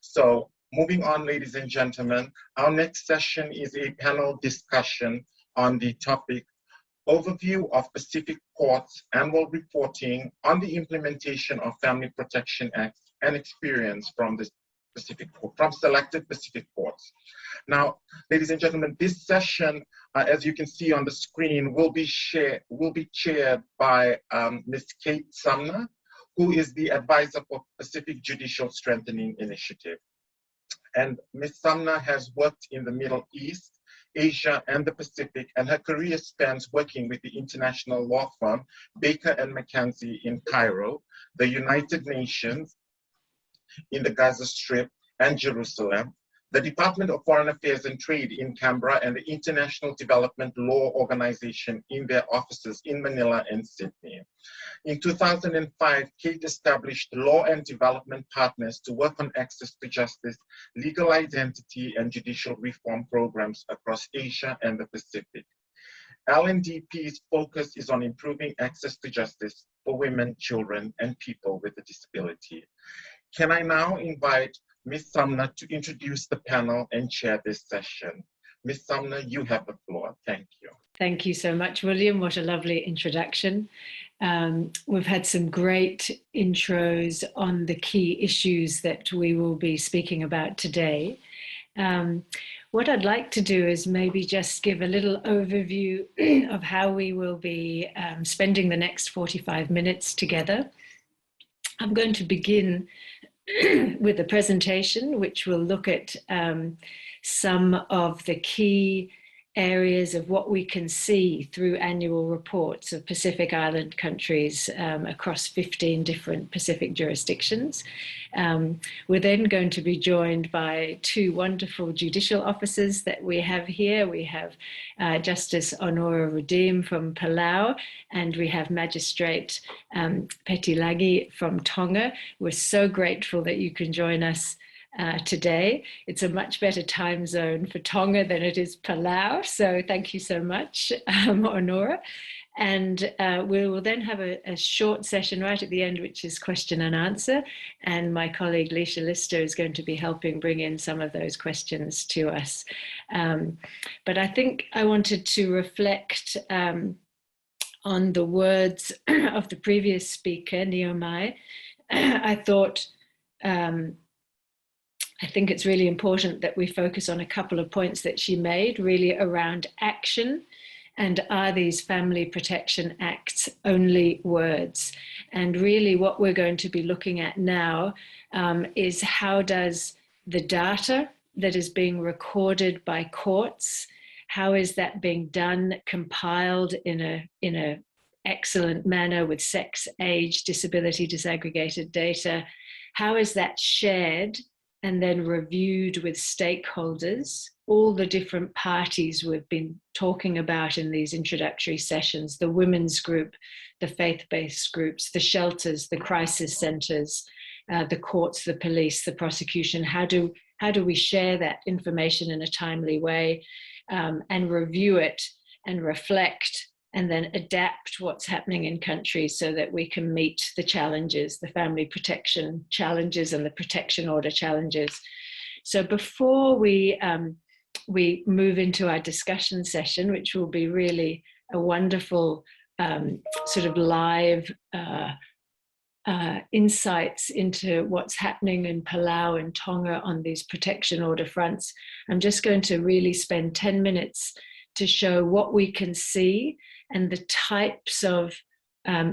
So moving on, ladies and gentlemen, our next session is a panel discussion on the topic Overview of Pacific Courts Annual Reporting on the Implementation of Family Protection Act and Experience from the selected Pacific courts. Now, ladies and gentlemen, this session, as you can see on the screen, will be chaired by Ms. Cate Sumner, who is the advisor for Pacific Judicial Strengthening Initiative. And Ms. Sumner has worked in the Middle East, Asia, and the Pacific, and her career spans working with the international law firm Baker & McKenzie in Cairo, the United Nations, in the Gaza Strip and Jerusalem, the Department of Foreign Affairs and Trade in Canberra, and the International Development Law Organization in their offices in Manila and Sydney. In 2005, Cate established Law and Development Partners to work on access to justice, legal identity, and judicial reform programs across Asia and the Pacific. LNDP's focus is on improving access to justice for women, children, and people with a disability. Can I now invite Ms. Sumner to introduce the panel and chair this session? Ms. Sumner, you have the floor. Thank you. Thank you so much, William. What a lovely introduction. We've had some great intros on the key issues that we will be speaking about today. What I'd like to do is maybe just give a little overview of how we will be spending the next 45 minutes together. I'm going to begin with a presentation which will look at some of the key areas of what we can see through annual reports of Pacific Island countries across 15 different Pacific jurisdictions. We're then going to be joined by two wonderful judicial officers that we have here. We have Justice Honora Rudimch from Palau, and we have Magistrate Langi from Tonga. We're so grateful that you can join us today. It's a much better time zone for Tonga than it is Palau, so thank you so much, Honora. And we will then have a short session right at the end, which is question and answer, and my colleague Leisha Lister is going to be helping bring in some of those questions to us. But I think I wanted to reflect on the words of the previous speaker, Niomai. I think it's really important that we focus on a couple of points that she made, really around action, and are these Family Protection Acts only words? And really what we're going to be looking at now is how does the data that is being recorded by courts, how is that being done, compiled in a excellent manner with sex, age, disability, disaggregated data? How is that shared and then reviewed with stakeholders, all the different parties we've been talking about in these introductory sessions, the women's group, the faith-based groups, the shelters, the crisis centers, the courts, the police, the prosecution? How do we share that information in a timely way and review it and reflect and then adapt what's happening in countries so that we can meet the challenges, the family protection challenges and the protection order challenges. So before we move into our discussion session, which will be really a wonderful sort of live insights into what's happening in Palau and Tonga on these protection order fronts, I'm just going to really spend 10 minutes to show what we can see and the types of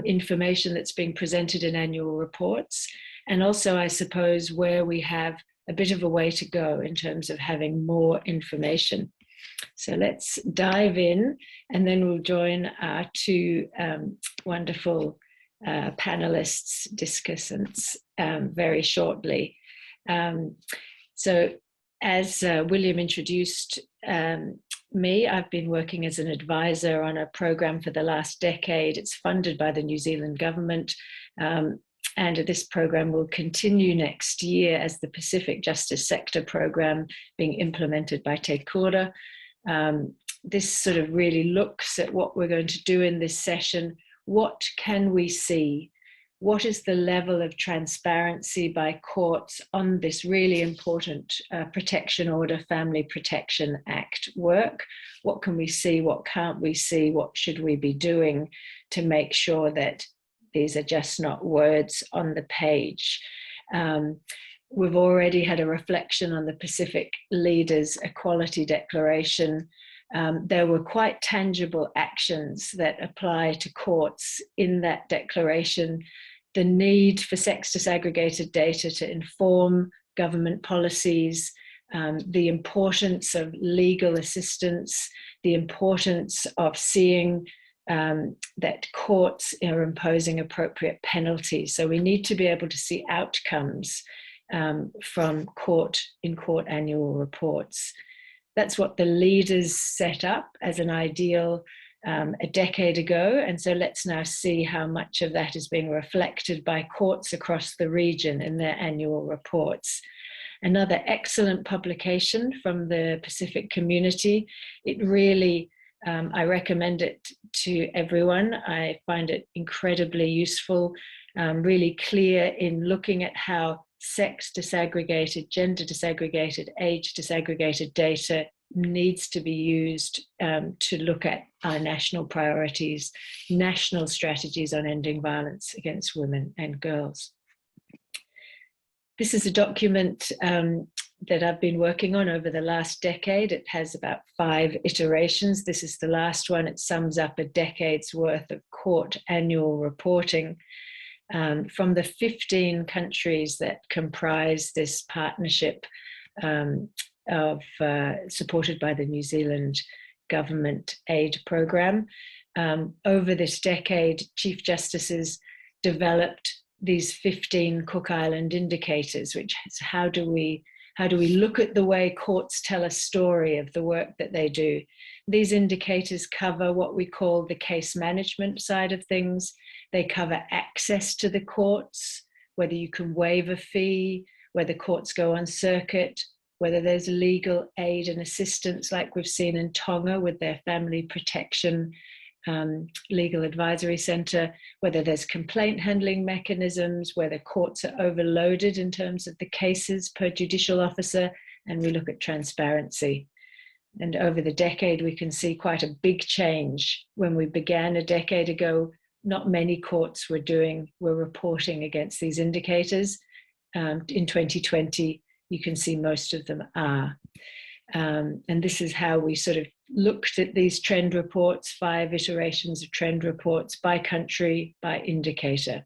information that's being presented in annual reports. And also, I suppose, where we have a bit of a way to go in terms of having more information. So let's dive in, and then we'll join our two wonderful panelists, discussants, very shortly. So as William introduced me, I've been working as an advisor on a program for the last decade. It's funded by the New Zealand government, and this program will continue next year as the Pacific Justice Sector program being implemented by Te Kura. This sort of really looks at what we're going to do in this session. What can we see what is the level of transparency by courts on this really important Protection Order, Family Protection Act work? What can we see? What can't we see? What should we be doing to make sure that these are just not words on the page? We've already had a reflection on the Pacific Leaders Equality Declaration. There were quite tangible actions that apply to courts in that declaration. The need for sex disaggregated data to inform government policies, the importance of legal assistance, the importance of seeing that courts are imposing appropriate penalties. So we need to be able to see outcomes from court annual reports. That's what the leaders set up as an ideal a decade ago. And so let's now see how much of that is being reflected by courts across the region in their annual reports. Another excellent publication from the Pacific community. It really, I recommend it to everyone. I find it incredibly useful, really clear in looking at how sex disaggregated, gender disaggregated, age disaggregated data needs to be used to look at our national priorities, national strategies on ending violence against women and girls. This is a document that I've been working on over the last decade. It has about 5 iterations. This is the last one. It sums up a decade's worth of court annual reporting from the 15 countries that comprise this partnership supported by the New Zealand government aid program. Over this decade, Chief Justices developed these 15 Cook Island indicators, which is how do we look at the way courts tell a story of the work that they do. These indicators cover what we call the case management side of things. They cover access to the courts, whether you can waive a fee, whether courts go on circuit, whether there's legal aid and assistance like we've seen in Tonga with their Family Protection Legal Advisory Centre, whether there's complaint handling mechanisms, whether courts are overloaded in terms of the cases per judicial officer, and we look at transparency. And over the decade, we can see quite a big change. When we began a decade ago, not many courts were reporting against these indicators. In 2020, you can see most of them are. And this is how we sort of looked at these trend reports, 5 iterations of trend reports by country, by indicator.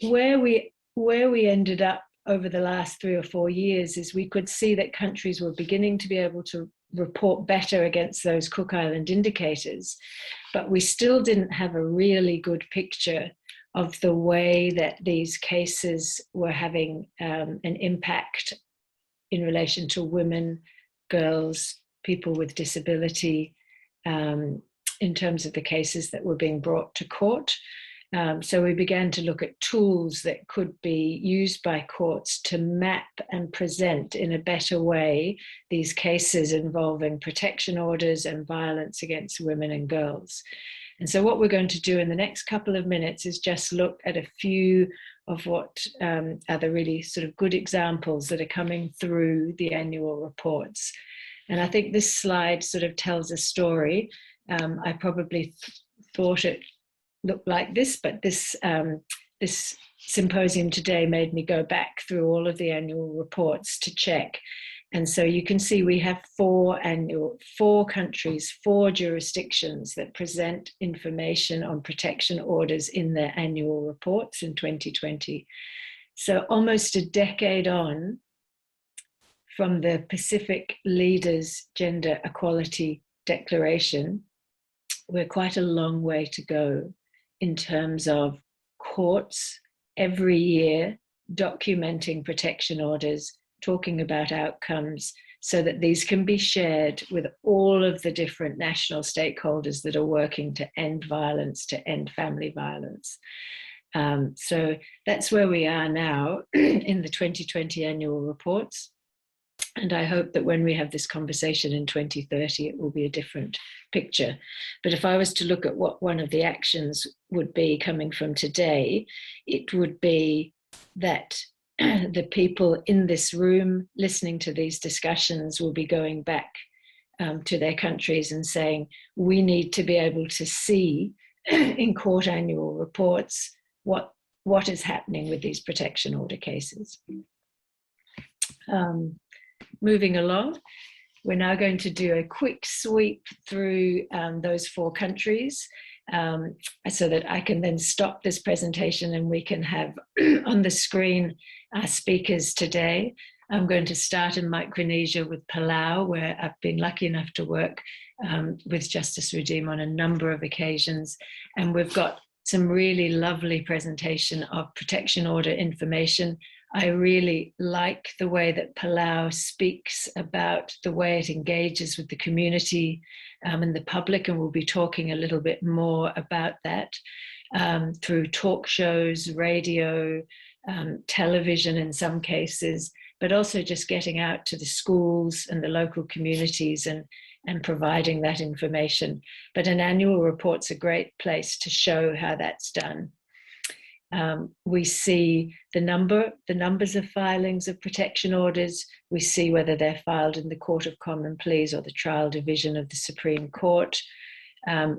Where we ended up over the last 3 or 4 years is we could see that countries were beginning to be able to report better against those Cook Island indicators, but we still didn't have a really good picture of the way that these cases were having an impact in relation to women, girls, people with disability, in terms of the cases that were being brought to court. So we began to look at tools that could be used by courts to map and present in a better way these cases involving protection orders and violence against women and girls. And so what we're going to do in the next couple of minutes is just look at a few of what are the really sort of good examples that are coming through the annual reports. And I think this slide sort of tells a story. I probably thought it looked like this, but this symposium today made me go back through all of the annual reports to check. And so you can see we have 4 countries, 4 jurisdictions that present information on protection orders in their annual reports in 2020. So almost a decade on from the Pacific Leaders Gender Equality Declaration, we're quite a long way to go in terms of courts every year documenting protection orders, talking about outcomes, so that these can be shared with all of the different national stakeholders that are working to end violence, to end family violence. So that's where we are now in the 2020 annual reports. And I hope that when we have this conversation in 2030, it will be a different picture. But if I was to look at what one of the actions would be coming from today, it would be that the people in this room listening to these discussions will be going back to their countries and saying, we need to be able to see in court annual reports what is happening with these protection order cases. Moving along, we're now going to do a quick sweep through those 4 countries so that I can then stop this presentation and we can have on the screen our speakers today. I'm going to start in Micronesia with Palau, where I've been lucky enough to work with Justice Rudimch on a number of occasions. And we've got some really lovely presentation of protection order information. I really like the way that Palau speaks about the way it engages with the community and the public, and we'll be talking a little bit more about that through talk shows, radio, television in some cases, but also just getting out to the schools and the local communities and providing that information. But an annual report's a great place to show how that's done. We see the numbers of filings of protection orders. We see whether they're filed in the Court of Common Pleas or the Trial Division of the Supreme Court.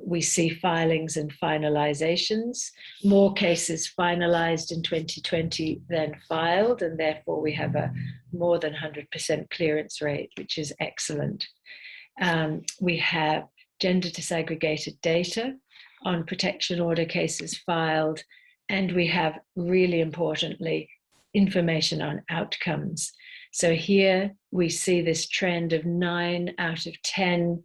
We see filings and finalizations. More cases finalized in 2020 than filed, and therefore we have a more than 100% clearance rate, which is excellent. We have gender disaggregated data on protection order cases filed, and we have, really importantly, information on outcomes. So here we see this trend of 9 out of 10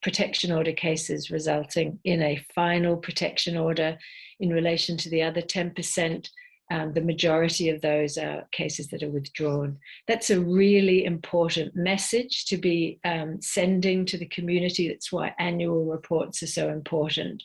protection order cases resulting in a final protection order. In relation to the other 10%, the majority of those are cases that are withdrawn. That's a really important message to be sending to the community. That's why annual reports are so important.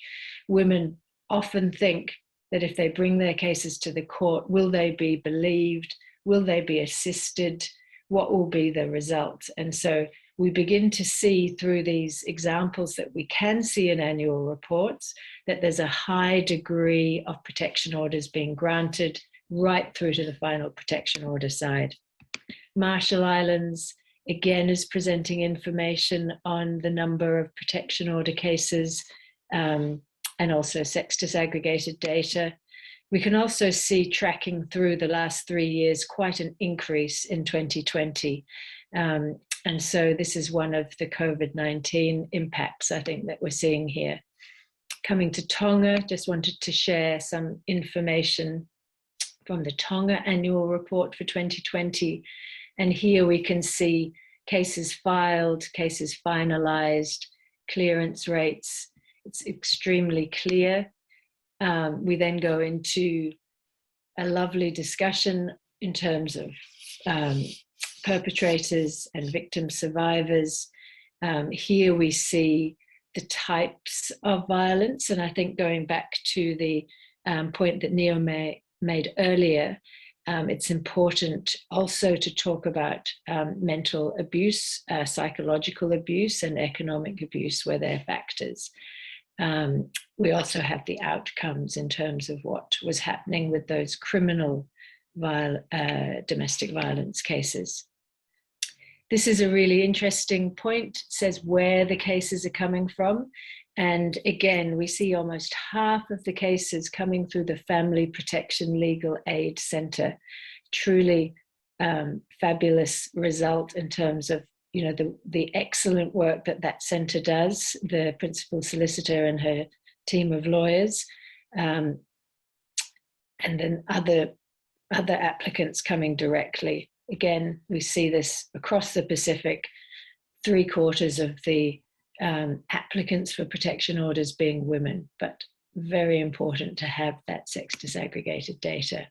Women often think that if they bring their cases to the court, will they be believed? Will they be assisted? What will be the result? And so we begin to see through these examples that we can see in annual reports that there's a high degree of protection orders being granted right through to the final protection order side. Marshall Islands, again, is presenting information on the number of protection order cases and also sex disaggregated data. We can also see, tracking through the last 3 years, quite an increase in 2020. And so this is one of the COVID-19 impacts, I think, that we're seeing here. Coming to Tonga, just wanted to share some information from the Tonga annual report for 2020. And here we can see cases filed, cases finalized, clearance rates. It's extremely clear. We then go into a lovely discussion in terms of perpetrators and victim survivors. Here we see the types of violence, and I think going back to the point that Neo made earlier, it's important also to talk about mental abuse, psychological abuse, and economic abuse where they're factors. We also have the outcomes in terms of what was happening with those criminal domestic violence cases. This is a really interesting point. It says where the cases are coming from. And again, we see almost half of the cases coming through the Family Protection Legal Aid Center. Truly fabulous result in terms of, you know, the excellent work that that center does, the principal solicitor and her team of lawyers, and then other applicants coming directly. Again, we see this across the Pacific, 3/4 of the applicants for protection orders being women, but very important to have that sex disaggregated data.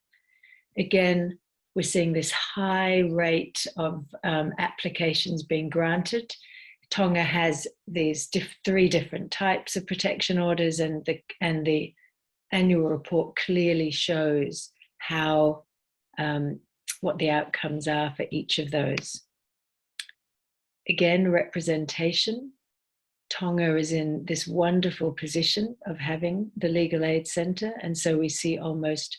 Again, we're seeing this high rate of applications being granted. Tonga has these 3 different types of protection orders, and the annual report clearly shows how what the outcomes are for each of those. Again, representation. Tonga is in this wonderful position of having the Legal Aid Centre, and so we see almost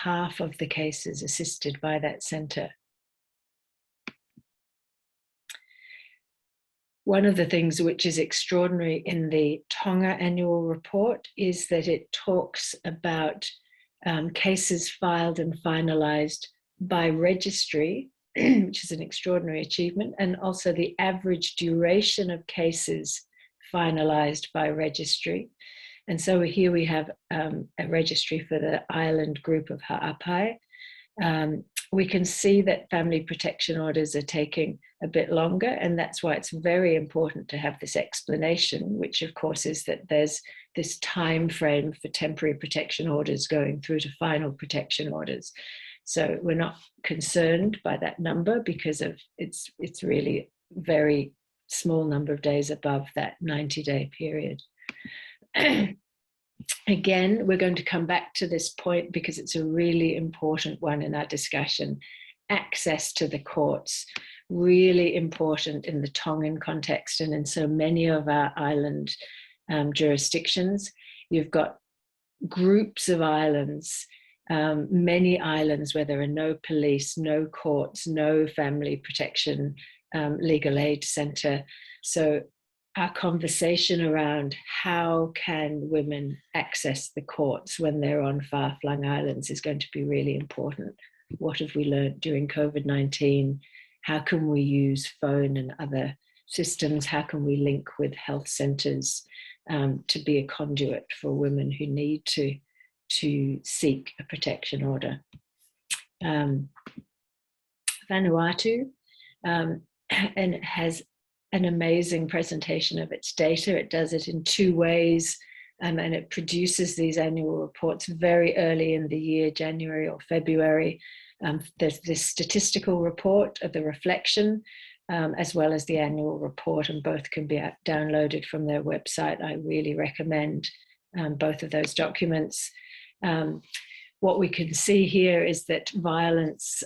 half of the cases assisted by that centre. One of the things which is extraordinary in the Tonga annual report is that it talks about cases filed and finalised by registry, which is an extraordinary achievement, and also the average duration of cases finalised by registry. And so here we have a registry for the island group of Ha'apai. We can see that family protection orders are taking a bit longer, and that's why it's very important to have this explanation, which of course is that there's this time frame for temporary protection orders going through to final protection orders. So we're not concerned by that number because of it's really very small number of days above that 90-day period. Again, we're going to come back to this point because it's a really important one in our discussion. Access to the courts, really important in the Tongan context and in so many of our island jurisdictions. You've got groups of islands, many islands where there are no police, no courts, no family protection legal aid centre. So our conversation around how can women access the courts when they're on far-flung islands is going to be really important. What have we learned during COVID-19? How can we use phone and other systems? How can we link with health centres to be a conduit for women who need to seek a protection order? Vanuatu, and it has an amazing presentation of its data. It does it in two ways, and it produces these annual reports very early in the year, January or February. There's this statistical report of the reflection, as well as the annual report, and both can be downloaded from their website. I really recommend both of those documents. What we can see here is that violence,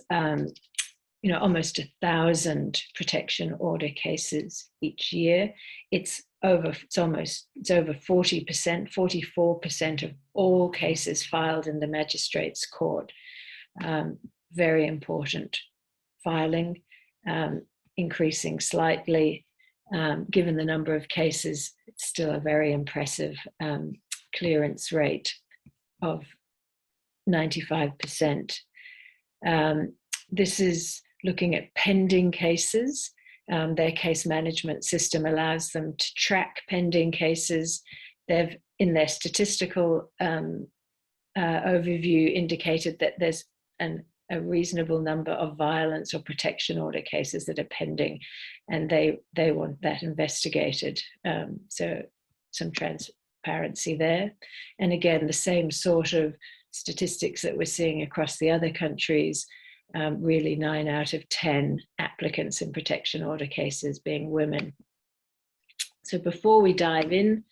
almost 1,000 protection order cases each year. It's over 40%, 44% of all cases filed in the magistrate's court. Very important filing, increasing slightly. Given the number of cases, it's still a very impressive clearance rate of 95%. This is looking at pending cases. Their case management system allows them to track pending cases. They've, in their statistical overview, indicated that there's a reasonable number of violence or protection order cases that are pending, and they want that investigated. So some transparency there. And again, the same sort of statistics that we're seeing across the other countries. Really 9 out of 10 applicants in protection order cases being women. So before we dive in,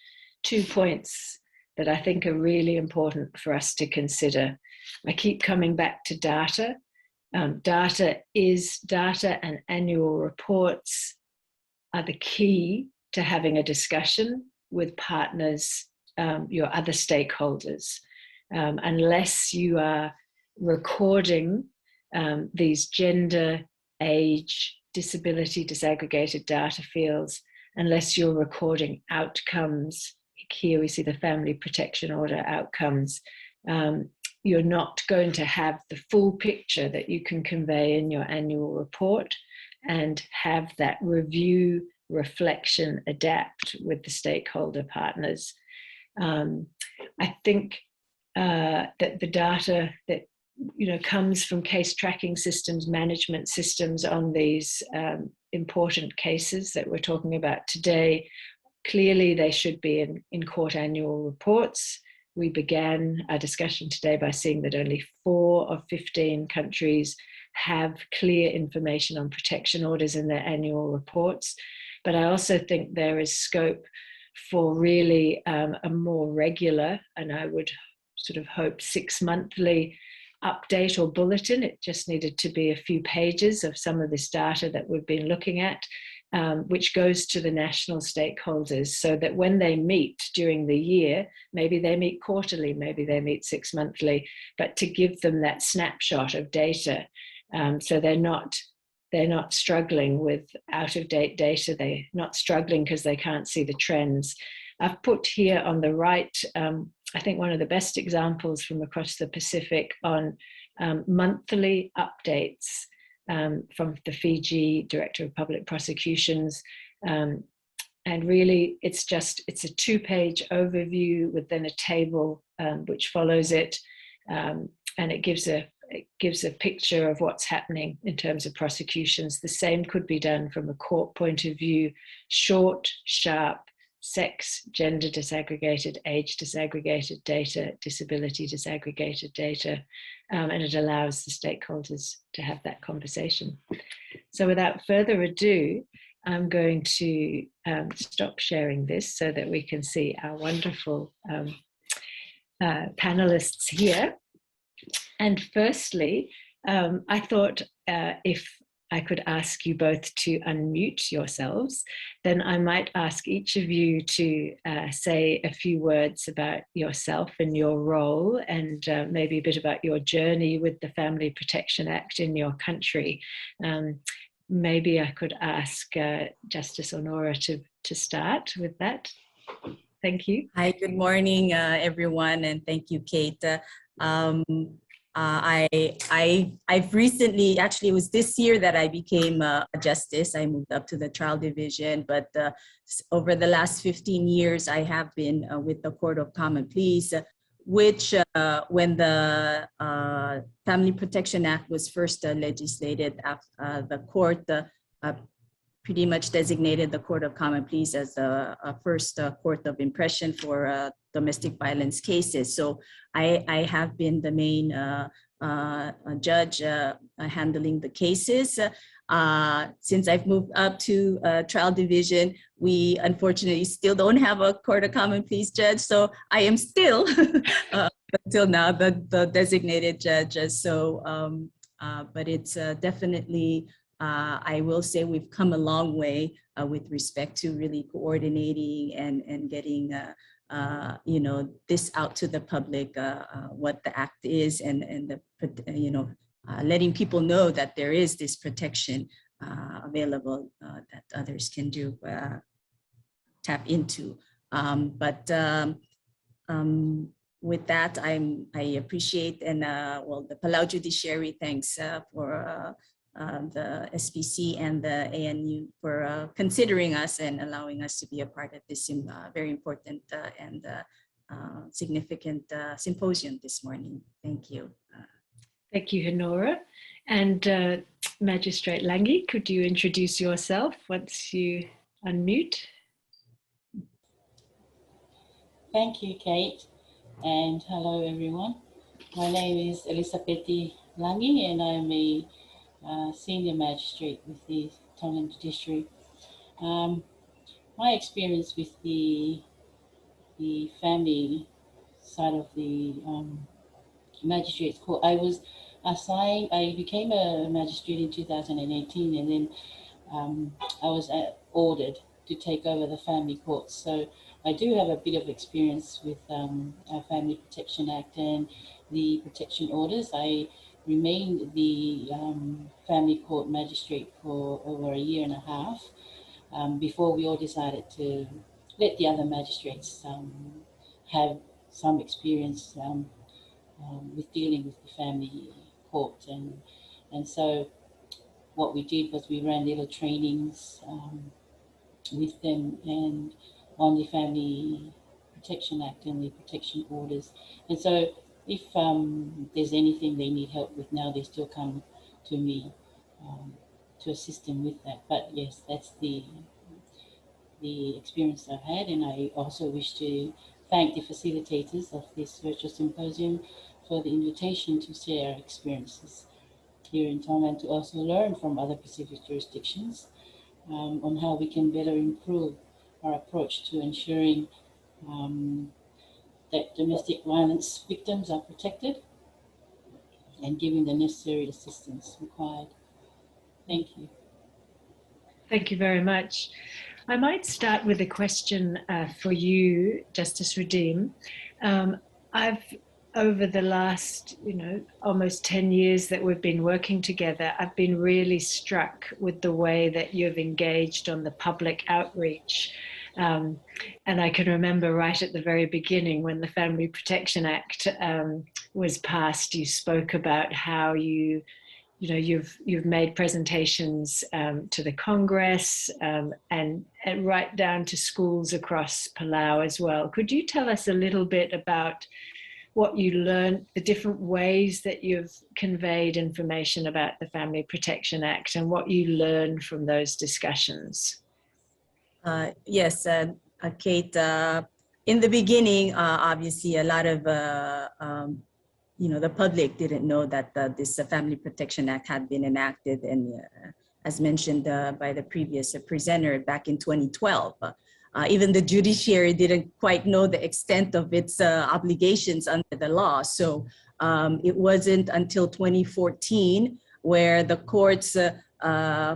2 points that I think are really important for us to consider. I keep coming back to data. Data and annual reports are the key to having a discussion with partners, your other stakeholders. Unless you are recording these gender, age, disability disaggregated data fields, unless you're recording outcomes, here we see the family protection order outcomes, you're not going to have the full picture that you can convey in your annual report and have that review, reflection, adapt with the stakeholder partners. I think that the data that comes from case tracking systems, management systems on these important cases that we're talking about today, clearly they should be in court annual reports. We began our discussion today by seeing that only 4 of 15 countries have clear information on protection orders in their annual reports. But I also think there is scope for really a more regular, and I would sort of hope 6-monthly update or bulletin. It just needed to be a few pages of some of this data that we've been looking at, which goes to the national stakeholders, so that when they meet during the year, maybe they meet quarterly, maybe they meet 6 monthly, but to give them that snapshot of data, so they're not struggling with out-of-date data. They're not struggling because they can't see the trends. I've put here on the right, I think one of the best examples from across the Pacific on monthly updates from the Fiji Director of Public Prosecutions. And really, it's a 2-page overview with then a table which follows it. And it gives a picture of what's happening in terms of prosecutions. The same could be done from a court point of view: short, sharp, sex, gender disaggregated, age disaggregated data, disability disaggregated data, and it allows the stakeholders to have that conversation. So without further ado, I'm going to stop sharing this so that we can see our wonderful panelists here. And firstly, I thought if I could ask you both to unmute yourselves, then I might ask each of you to say a few words about yourself and your role, and maybe a bit about your journey with the Family Protection Act in your country. Maybe I could ask Justice Honora to start with that. Thank you. Hi, good morning, everyone, and thank you, Cate. I've recently, actually it was this year that I became a justice. I moved up to the trial division, but over the last 15 years, I have been with the Court of Common Pleas, which when the Family Protection Act was first legislated, the court pretty much designated the Court of Common Pleas as the first court of impression for domestic violence cases. So I have been the main judge handling the cases. Since I've moved up to trial division, we unfortunately still don't have a Court of Common Pleas judge. So I am still, until now, the designated judge. So, but it's definitely, I will say we've come a long way with respect to really coordinating and getting you know, this out to the public, what the act is, and the, you know, letting people know that there is this protection available that others can do, tap into. With that, I appreciate, and well, the Palau Judiciary, thanks for the SPC and the ANU for considering us and allowing us to be a part of this very important and significant symposium this morning. Thank you. Thank you, Honora. And Magistrate Langi, could you introduce yourself once you unmute? Thank you, Cate, and hello, everyone. My name is Elisapeti Langi, and I'm a Senior Magistrate with the Tongan Judiciary. My experience with the family side of the Magistrates Court, I became a magistrate in 2018, and then I was ordered to take over the family courts. So I do have a bit of experience with our Family Protection Act and the protection orders. I remained the family court magistrate for over a year and a half before we all decided to let the other magistrates have some experience with dealing with the family court. And so what we did was we ran little trainings with them and on the Family Protection Act and the protection orders. And so if there's anything they need help with now, they still come to me to assist them with that. But yes, that's the experience I've had. And I also wish to thank the facilitators of this virtual symposium for the invitation to share our experiences here in Tonga and to also learn from other Pacific jurisdictions on how we can better improve our approach to ensuring that domestic violence victims are protected and giving the necessary assistance required. Thank you. Thank you very much. I might start with a question for you, Justice Rudimch. I've, over the last, almost 10 years that we've been working together, I've been really struck with the way that you've engaged on the public outreach. And I can remember right at the very beginning when the Family Protection Act was passed, you spoke about how you've made presentations to the Congress and right down to schools across Palau as well. Could you tell us a little bit about what you learned, the different ways that you've conveyed information about the Family Protection Act and what you learned from those discussions? Yes, Cate, in the beginning, obviously a lot of the public didn't know that this Family Protection Act had been enacted, and as mentioned by the previous presenter back in 2012. Even the judiciary didn't quite know the extent of its obligations under the law. So it wasn't until 2014 where the courts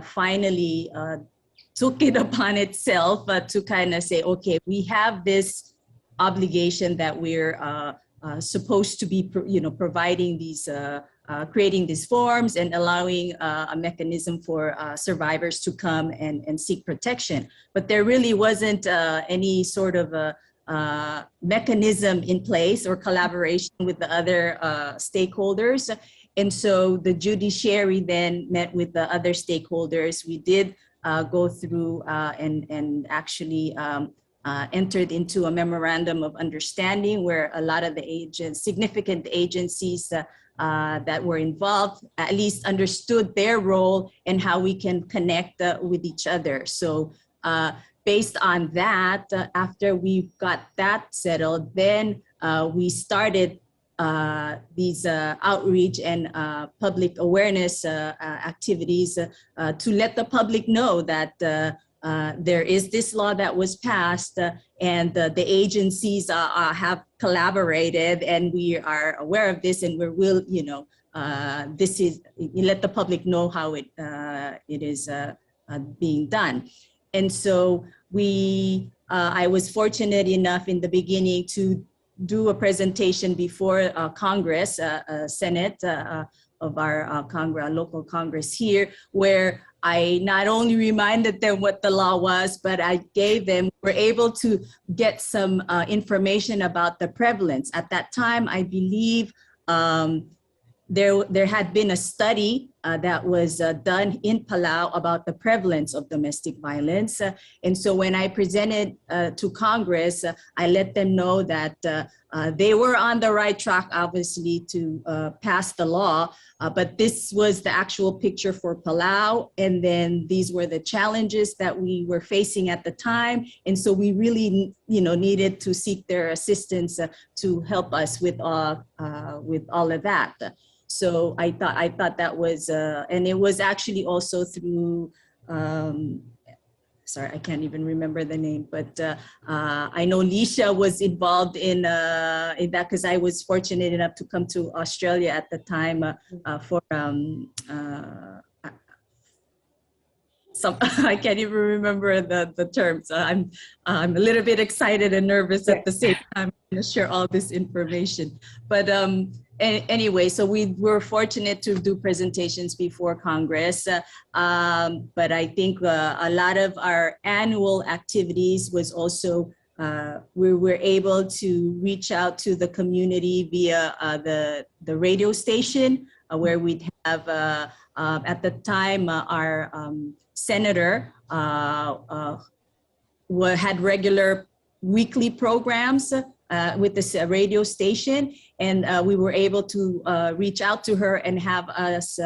finally took it upon itself to kind of say, okay, we have this obligation that we're supposed to be, providing these, creating these forms and allowing a mechanism for survivors to come and seek protection. But there really wasn't any sort of mechanism in place or collaboration with the other stakeholders. And so the judiciary then met with the other stakeholders. We did go through and actually entered into a memorandum of understanding where a lot of the significant agencies that were involved at least understood their role and how we can connect with each other. So based on that, after we got that settled, then we started these outreach and public awareness activities to let the public know that there is this law that was passed and the agencies have collaborated, and we are aware of this, and we will, this is, you let the public know how it is being done. And so I was fortunate enough in the beginning to do a presentation before Congress, Senate of our local Congress here, where I not only reminded them what the law was, but I were able to get some information about the prevalence. At that time, I believe there had been a study that was done in Palau about the prevalence of domestic violence. And so when I presented to Congress, I let them know that they were on the right track, obviously, to pass the law. But this was the actual picture for Palau. And then these were the challenges that we were facing at the time. And so we really, needed to seek their assistance to help us with all of that. So I thought that was, and it was actually also through, sorry, I can't even remember the name, but I know Lisha was involved in that because I was fortunate enough to come to Australia at the time for I can't even remember the terms. I'm a little bit excited and nervous at the same time to share all this information. But anyway, so we were fortunate to do presentations before Congress. But I think a lot of our annual activities was also, we were able to reach out to the community via the radio station, where we'd have, at the time, our senator had regular weekly programs with this radio station, and we were able to reach out to her and have us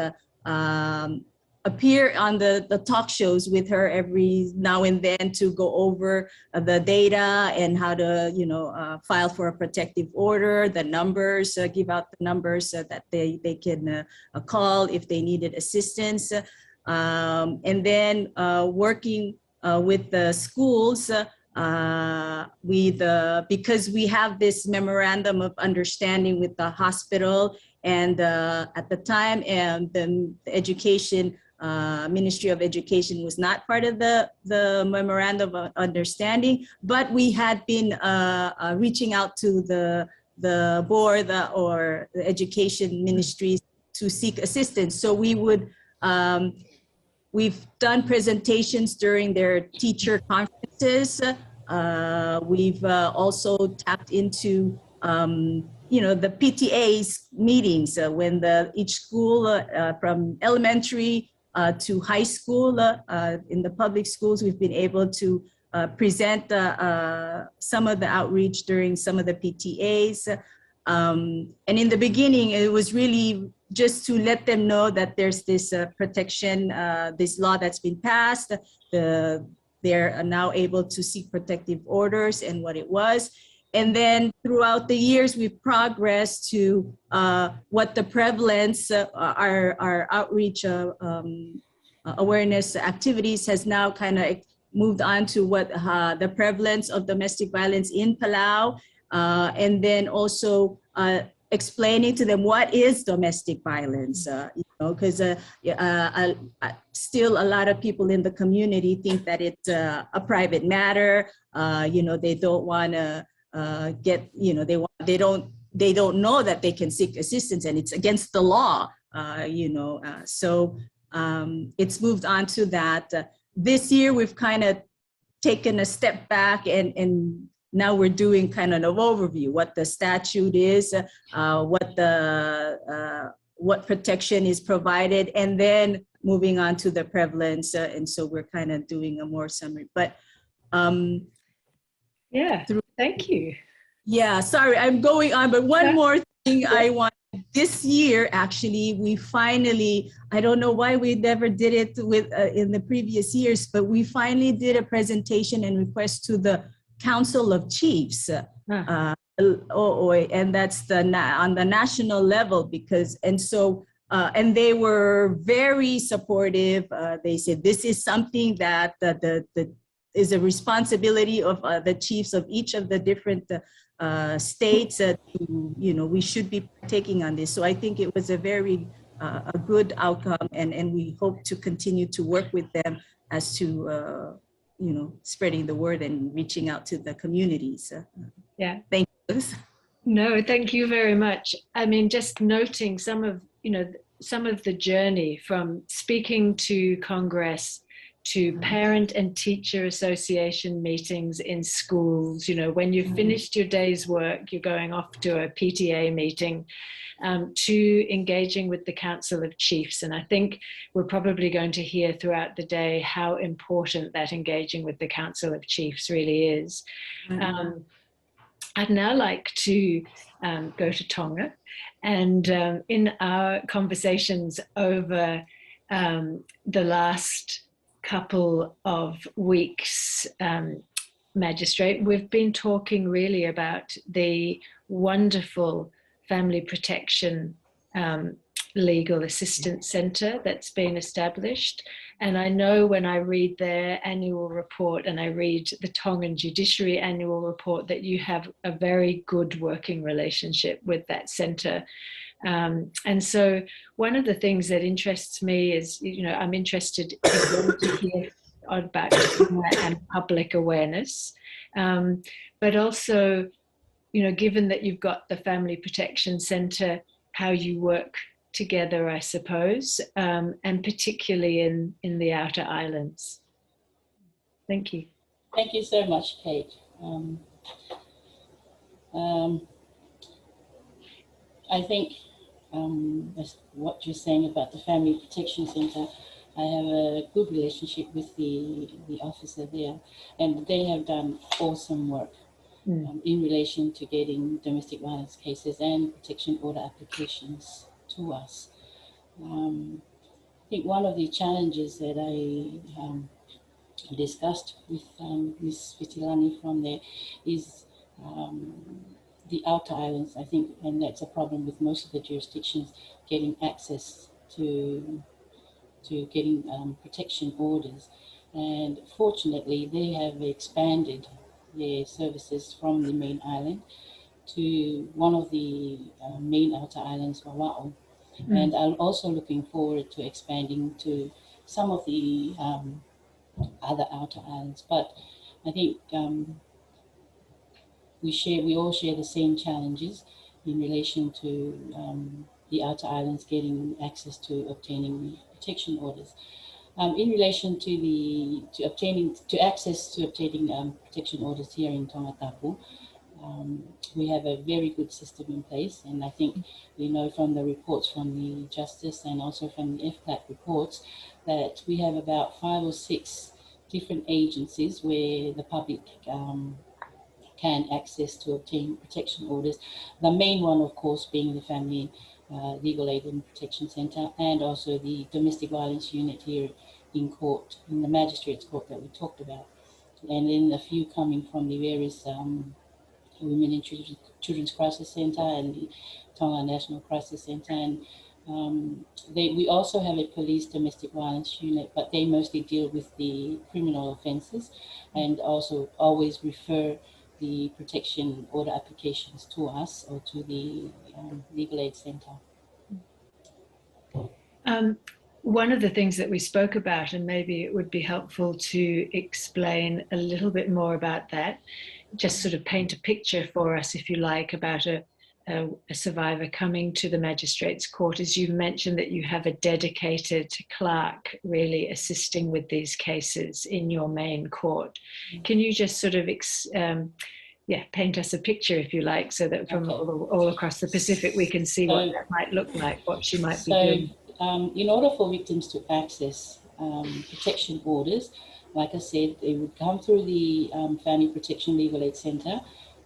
appear on the talk shows with her every now and then to go over the data and how to, file for a protective order, the numbers, give out the numbers so that they can call if they needed assistance. And then working with the schools, because we have this memorandum of understanding with the hospital, and at the time, and the education Ministry of Education was not part of the Memorandum of Understanding, but we had been reaching out to the board or the education ministries to seek assistance. So we would, we've done presentations during their teacher conferences. We've also tapped into, you know, the PTA's meetings when each school from elementary to high school in the public schools, we've been able to present some of the outreach during some of the PTAs. And in the beginning, it was really just to let them know that there's this protection, this law that's been passed. They're now able to seek protective orders and what it was. And then throughout the years, we've progressed to what the prevalence, our outreach awareness activities has now kind of moved on to what the prevalence of domestic violence in Palau, and then also explaining to them what is domestic violence, you know, because still a lot of people in the community think that it's a private matter. You know, they don't want to get, you know, they don't know that they can seek assistance and it's against the law, you know. So it's moved on to that. This year we've kind of taken a step back and now we're doing kind of an overview, what the statute is, what protection is provided, and then moving on to the prevalence. And so we're kind of doing a more summary, but yeah, thank you. Yeah, sorry, I'm going on, but one more thing I want. This year, actually, we finally, I don't know why we never did it with in the previous years, but we finally did a presentation and request to the Council of Chiefs, and that's on the national level, because, and so, and they were very supportive. They said this is something that is a responsibility of the chiefs of each of the different states. You know, we should be taking on this. So I think it was a very a good outcome, and we hope to continue to work with them as to you know, spreading the word and reaching out to the communities. Yeah. Thank you. No, thank you very much. I mean, just noting some of, you know, some of the journey from speaking to Congress to parent and teacher association meetings in schools. You know, when you've finished your day's work, you're going off to a PTA meeting, to engaging with the Council of Chiefs. And I think we're probably going to hear throughout the day how important that engaging with the Council of Chiefs really is. I'd now like to go to Tonga, and in our conversations over the last couple of weeks, Magistrate, we've been talking really about the wonderful Family Protection Legal Assistance Centre that's been established. And I know when I read their annual report and I read the Tongan Judiciary annual report that you have a very good working relationship with that centre. And so one of the things that interests me is, you know, I'm interested to hear about and public awareness, but also, you know, given that you've got the Family Protection Centre, how you work together, I suppose, and particularly in the outer islands. Thank you. Thank you so much, Kate. I think what you're saying about the Family Protection Centre, I have a good relationship with the officer there, and they have done awesome work in relation to getting domestic violence cases and protection order applications to us. I think one of the challenges that I discussed with Ms. Fitilani from there is the outer islands, I think, and that's a problem with most of the jurisdictions, getting access to getting protection orders. And fortunately, they have expanded their services from the main island to one of the main outer islands, Palau. And I'm also looking forward to expanding to some of the other outer islands. But I think we all share the same challenges in relation to the outer islands getting access to obtaining protection orders. In relation to obtaining protection orders here in Tonga Tapu, we have a very good system in place, and I think we know from the reports from the Justice and also from the FPLAC reports that we have about 5 or 6 different agencies where the public can access to obtain protection orders. The main one, of course, being the Family Legal Aid and Protection Centre, and also the Domestic Violence Unit here in court, in the Magistrates Court that we talked about. And then a few coming from the various Women and Children's Crisis Centre and the Tonga National Crisis Centre. And we also have a police domestic violence unit, but they mostly deal with the criminal offences and also always refer the protection order applications to us or to the Legal Aid Centre. One of the things that we spoke about, and maybe it would be helpful to explain a little bit more about that, just sort of paint a picture for us, if you like, about a survivor coming to the Magistrates Court. As you mentioned that you have a dedicated clerk really assisting with these cases in your main court. Can you just sort of paint us a picture, if you like, so that from all across the Pacific we can see what that might look like, what she might be doing. In order for victims to access protection orders, like I said, they would come through the Family Protection Legal Aid Centre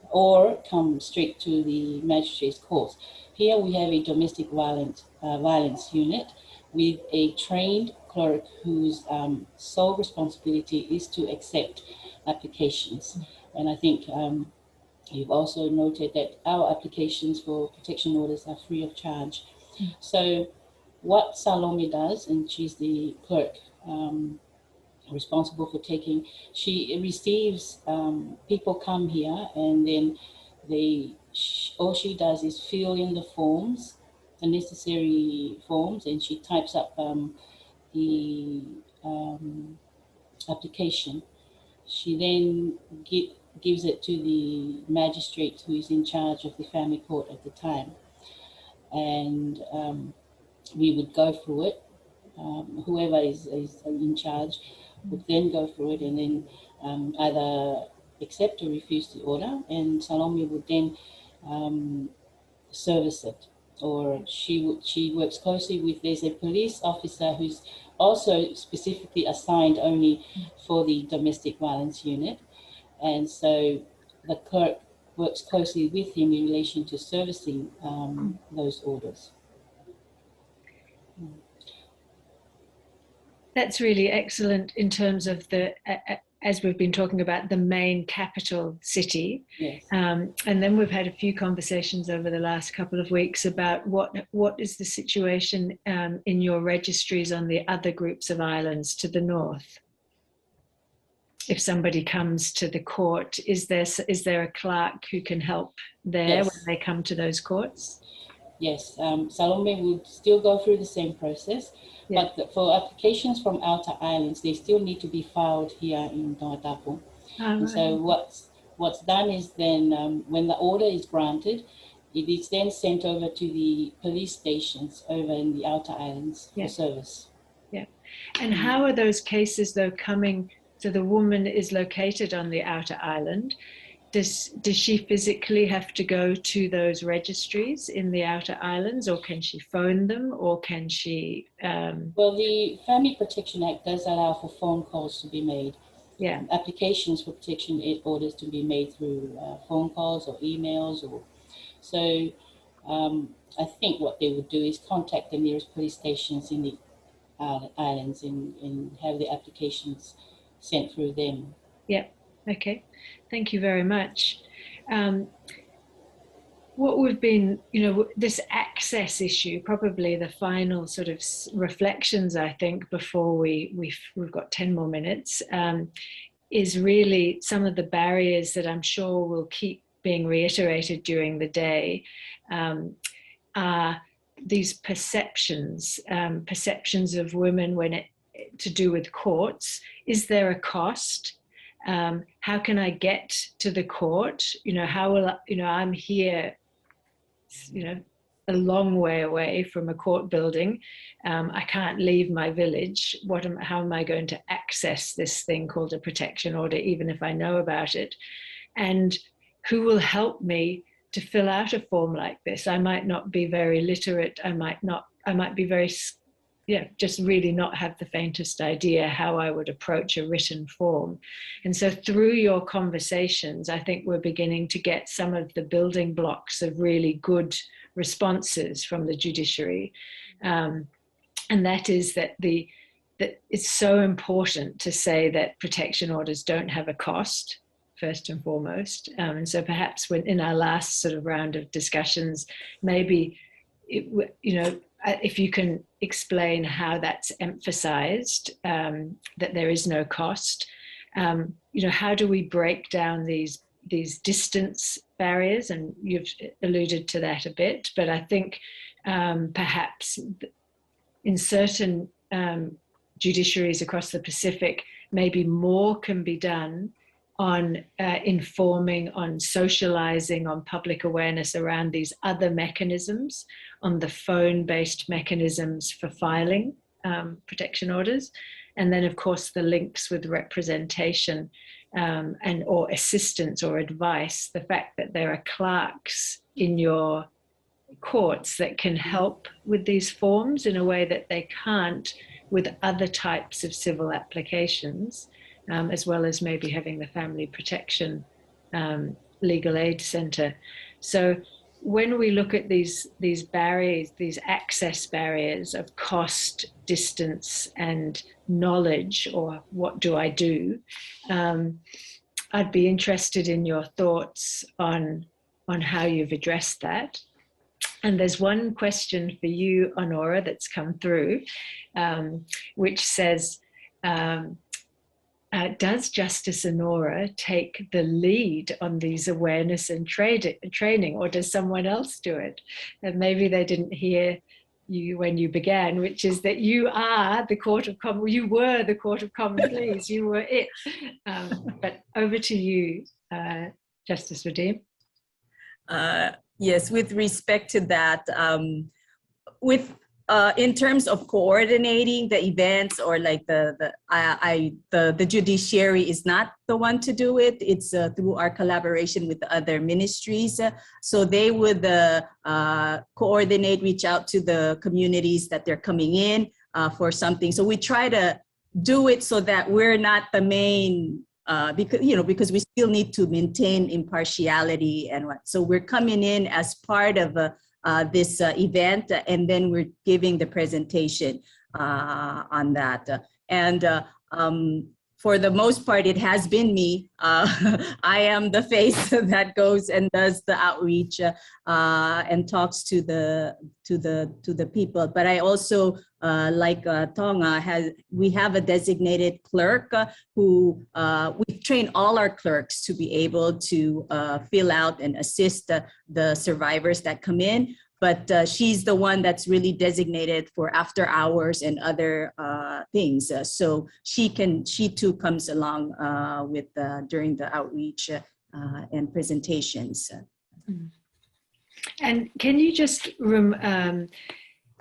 or come straight to the Magistrates Court. Here we have a domestic violence unit with a trained clerk whose sole responsibility is to accept applications. And I think you've also noted that our applications for protection orders are free of charge. So what Salome does, and she's the clerk responsible for taking, she receives, people come here and then all she does is fill in the forms, the necessary forms, and she types up the application. She then gives it to the magistrate who is in charge of the family court at the time. And we would go through it. Whoever is in charge would then go through it and then either accept or refuse the order, and Salome would then service it. Or she works closely with, there's a police officer who's also specifically assigned only for the domestic violence unit. And so the clerk works closely with him in relation to servicing those orders. That's really excellent in terms of the, as we've been talking about, the main capital city. Yes. And then we've had a few conversations over the last couple of weeks about what is the situation in your registries on the other groups of islands to the north. If somebody comes to the court, is there a clerk who can help there when they come to those courts? Yes, Salome would still go through the same process. Yeah. But for applications from outer islands, they still need to be filed here in Tonga Tapu. And so what's done is then when the order is granted, it is then sent over to the police stations over in the outer islands for service. Yeah. And how are those cases though coming? So the woman is located on the outer island. Does she physically have to go to those registries in the outer islands, or can she phone them, or can she? Well, the Family Protection Act does allow for phone calls to be made. Yeah. Applications for protection orders to be made through phone calls or emails, or so. I think what they would do is contact the nearest police stations in the islands and have the applications sent through them. Yeah. Okay, thank you very much. What we've been, this access issue, probably the final sort of reflections, I think, before we've got 10 more minutes, is really some of the barriers that I'm sure will keep being reiterated during the day are these perceptions of women when to do with courts. Is there a cost? How can I get to the court? How will I'm here, a long way away from a court building. I can't leave my village. How am I going to access this thing called a protection order, even if I know about it? And who will help me to fill out a form like this? I might not be very literate. I might be very, just really not have the faintest idea how I would approach a written form. And so through your conversations, I think we're beginning to get some of the building blocks of really good responses from the judiciary. And that is that it's so important to say that protection orders don't have a cost, first and foremost. And so perhaps in our last sort of round of discussions, maybe, if you can explain how that's emphasized, that there is no cost. How do we break down these distance barriers? And you've alluded to that a bit, but I think perhaps in certain judiciaries across the Pacific, maybe more can be done on informing, on socializing, on public awareness around these other mechanisms, on the phone-based mechanisms for filing protection orders. And then, of course, the links with representation or assistance or advice, the fact that there are clerks in your courts that can help with these forms in a way that they can't with other types of civil applications, as well as maybe having the Family Protection Legal Aid Center. So when we look at these barriers, these access barriers of cost, distance, and knowledge, or what do I do, I'd be interested in your thoughts on how you've addressed that. And there's one question for you, Honora, that's come through, which says, does Justice Honora take the lead on these awareness and training, or does someone else do it? And maybe they didn't hear you when you began, which is that you are the Court of Common, you were the Court of Common Pleas, you were it. But over to you, Justice Rudimch. Yes, with respect to that, in terms of coordinating the events, or like the judiciary is not the one to do it. It's through our collaboration with the other ministries. So they would coordinate, reach out to the communities that they're coming in for something. So we try to do it so that we're not the main, because we still need to maintain impartiality and what. So we're coming in as part of this event, and then we're giving the presentation on that. And for the most part, it has been me. I am the face that goes and does the outreach and talks to the people. But I also, like Tonga, we have a designated clerk who we train all our clerks to be able to fill out and assist the survivors that come in. But she's the one that's really designated for after hours and other things. So she too comes along during the outreach and presentations. And can you just,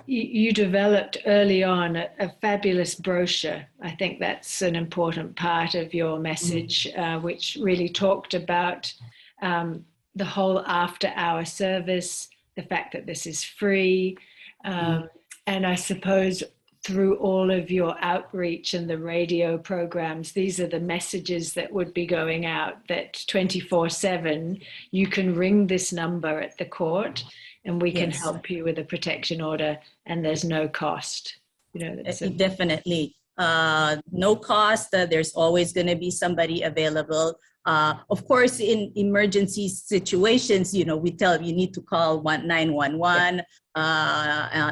you developed early on a fabulous brochure. I think that's an important part of your message, which really talked about the whole after-hour service, the fact that this is free, and I suppose through all of your outreach and the radio programs, these are the messages that would be going out, that 24/7, you can ring this number at the court and we can help you with a protection order, and there's no cost. Definitely. No cost. There's always going to be somebody available. Of course, in emergency situations, we tell you need to call 911.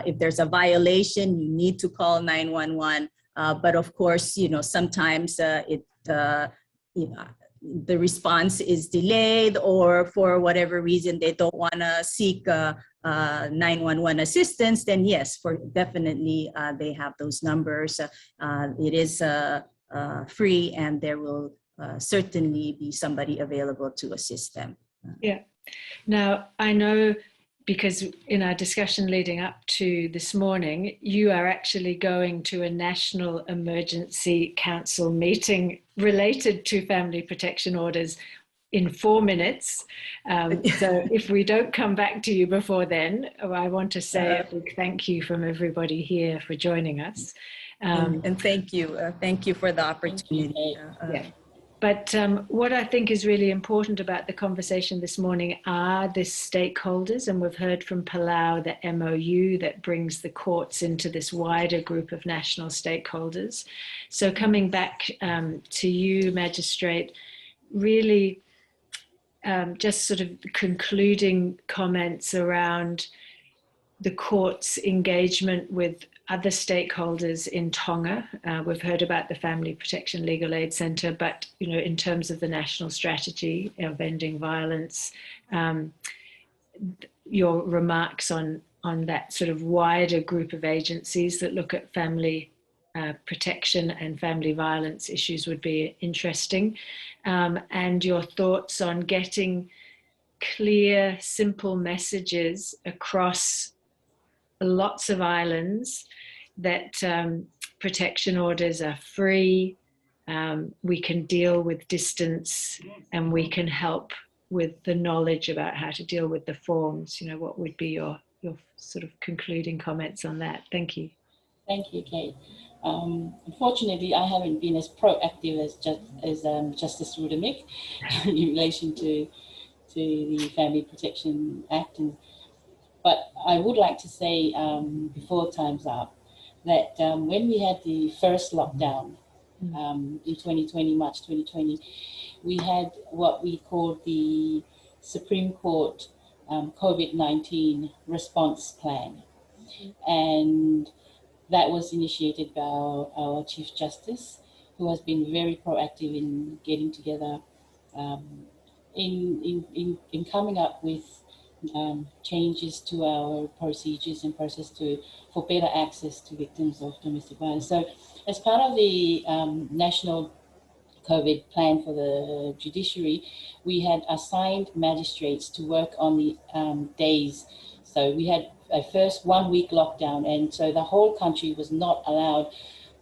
If there's a violation, you need to call 911. But of course, sometimes the response is delayed, or for whatever reason they don't want to seek 911 assistance, then yes, for definitely they have those numbers. It is free, and there will certainly be somebody available to assist them. Yeah. Now, I know, because in our discussion leading up to this morning, you are actually going to a National Emergency Council meeting related to family protection orders in 4 minutes. So if we don't come back to you before then, I want to say a big thank you from everybody here for joining us. And thank you. Thank you for the opportunity. Yeah. But what I think is really important about the conversation this morning are the stakeholders, and we've heard from Palau, the MOU that brings the courts into this wider group of national stakeholders. So coming back to you, Magistrate, really just sort of concluding comments around the court's engagement with other stakeholders in Tonga. We've heard about the Family Protection Legal Aid Centre, but in terms of the national strategy of ending violence, your remarks on that sort of wider group of agencies that look at family protection and family violence issues would be interesting, and your thoughts on getting clear, simple messages across lots of islands that protection orders are free, we can deal with distance, and we can help with the knowledge about how to deal with the forms. What would be your sort of concluding comments on that? Thank you. Thank you, Kate. Unfortunately, I haven't been as proactive as Justice Rudimch in relation to the Family Protection Act, but I would like to say before time's up that when we had the first lockdown in 2020, March 2020, we had what we called the Supreme Court COVID-19 response plan, and that was initiated by our Chief Justice, who has been very proactive in getting together, in coming up with changes to our procedures and process for better access to victims of domestic violence. So as part of the national COVID plan for the judiciary, we had assigned magistrates to work on the days. So we had a first 1 week lockdown, and so the whole country was not allowed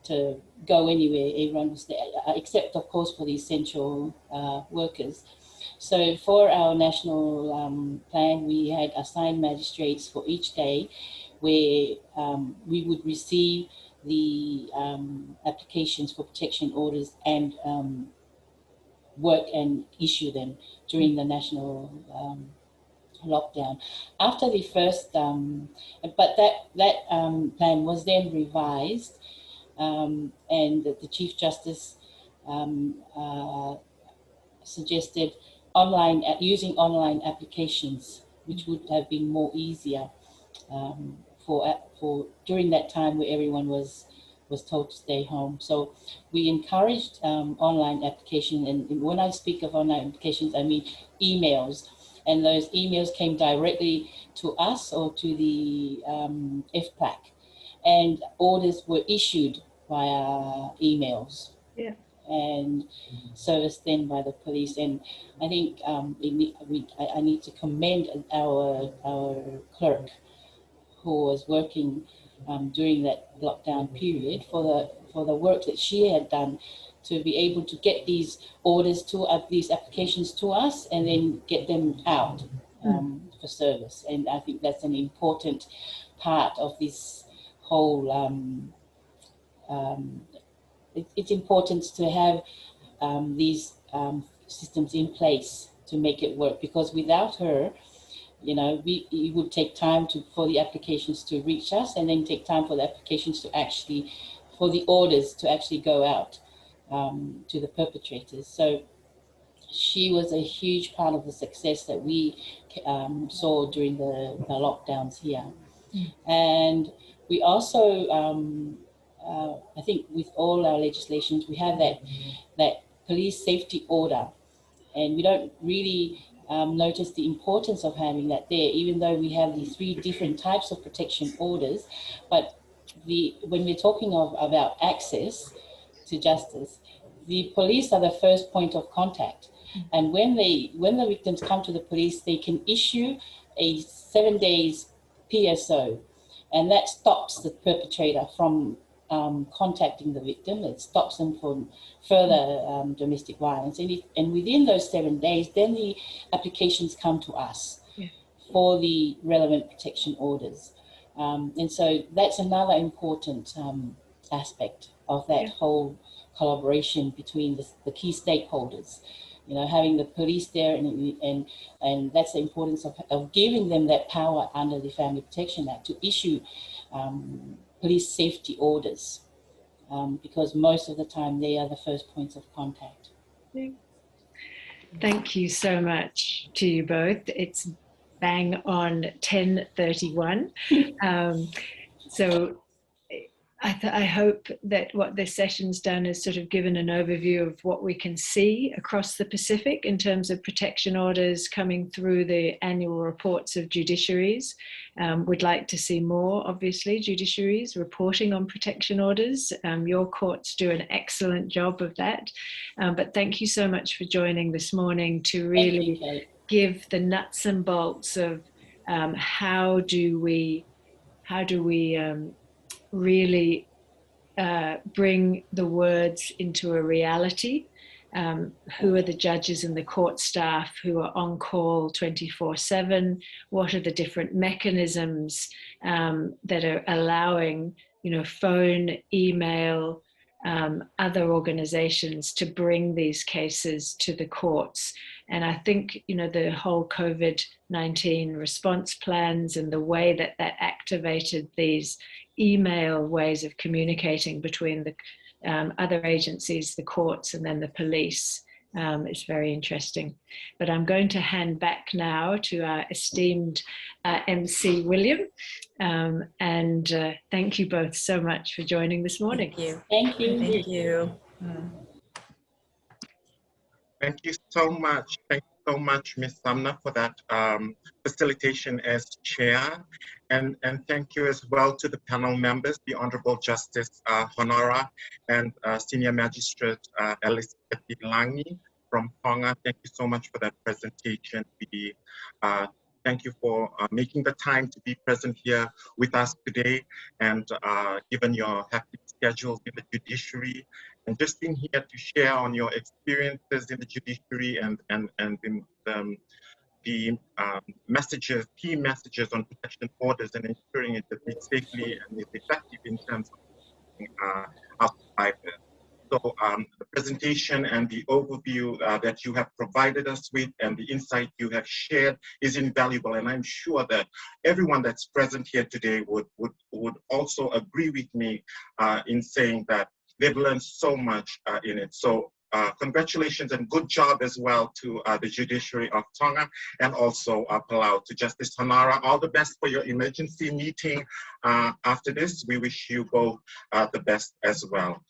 to go anywhere. Everyone was there, except of course for the essential workers. So for our national plan, we had assigned magistrates for each day, where we would receive the applications for protection orders and work and issue them during the national lockdown. After the first, but that plan was then revised, and the Chief Justice suggested using online applications, which would have been more easier for during that time where everyone was told to stay home. So we encouraged online application, and when I speak of online applications, I mean emails, and those emails came directly to us or to the FPAC, and orders were issued via emails. Yeah. And serviced then by the police. And I think I need to commend our clerk, who was working during that lockdown period, for the work that she had done to be able to get these orders to these applications to us, and then get them out for service. And I think that's an important part of this whole. It's important to have these systems in place to make it work, because without her, it would take time for the applications to reach us, and then take time for the applications for the orders to actually go out to the perpetrators. So she was a huge part of the success that we saw during the lockdowns here. And we also, I think with all our legislations, we have that police safety order, and we don't really noticed the importance of having that there, even though we have the 3 different types of protection orders. But when we're talking about access to justice, the police are the first point of contact. And when the victims come to the police, they can issue a 7 days PSO, and that stops the perpetrator from contacting the victim. It stops them from further domestic violence. And within those 7 days, then the applications come to us for the relevant protection orders. And so that's another important aspect of that whole collaboration between the key stakeholders. You know, having the police there, and that's the importance of giving them that power under the Family Protection Act to issue police safety orders, because most of the time they are the first points of contact. Thank you so much to you both. It's bang on 10:31. So I hope that what this session's done is sort of given an overview of what we can see across the Pacific in terms of protection orders coming through the annual reports of judiciaries. We'd like to see more, obviously, judiciaries reporting on protection orders. Your courts do an excellent job of that. But thank you so much for joining this morning to really give the nuts and bolts of how do we really bring the words into a reality. Who are the judges and the court staff who are on call 24/7? What are the different mechanisms that are allowing, phone, email, other organizations to bring these cases to the courts? And I think, the whole COVID-19 response plans and the way that activated these email ways of communicating between the other agencies, the courts, and then the police is very interesting. But I'm going to hand back now to our esteemed MC William. And thank you both so much for joining this morning. Thank you. Thank you. Thank you. Thank you so much. Thank you so much, Ms. Sumner, for that facilitation as chair. And thank you as well to the panel members, the Honorable Justice Honora and Senior Magistrate Elisapeti Langi from Tonga. Thank you so much for that presentation. Thank you for making the time to be present here with us today, and given your hectic schedules in the judiciary, and just being here to share on your experiences in the judiciary and in the key messages on protection orders and ensuring it that it's safely and is effective in terms of our survivors. So the presentation and the overview that you have provided us with and the insight you have shared is invaluable. And I'm sure that everyone that's present here today would also agree with me in saying that they've learned so much in it. So congratulations and good job as well to the judiciary of Tonga and also Palau. To Justice Honora, all the best for your emergency meeting after this. We wish you both the best as well.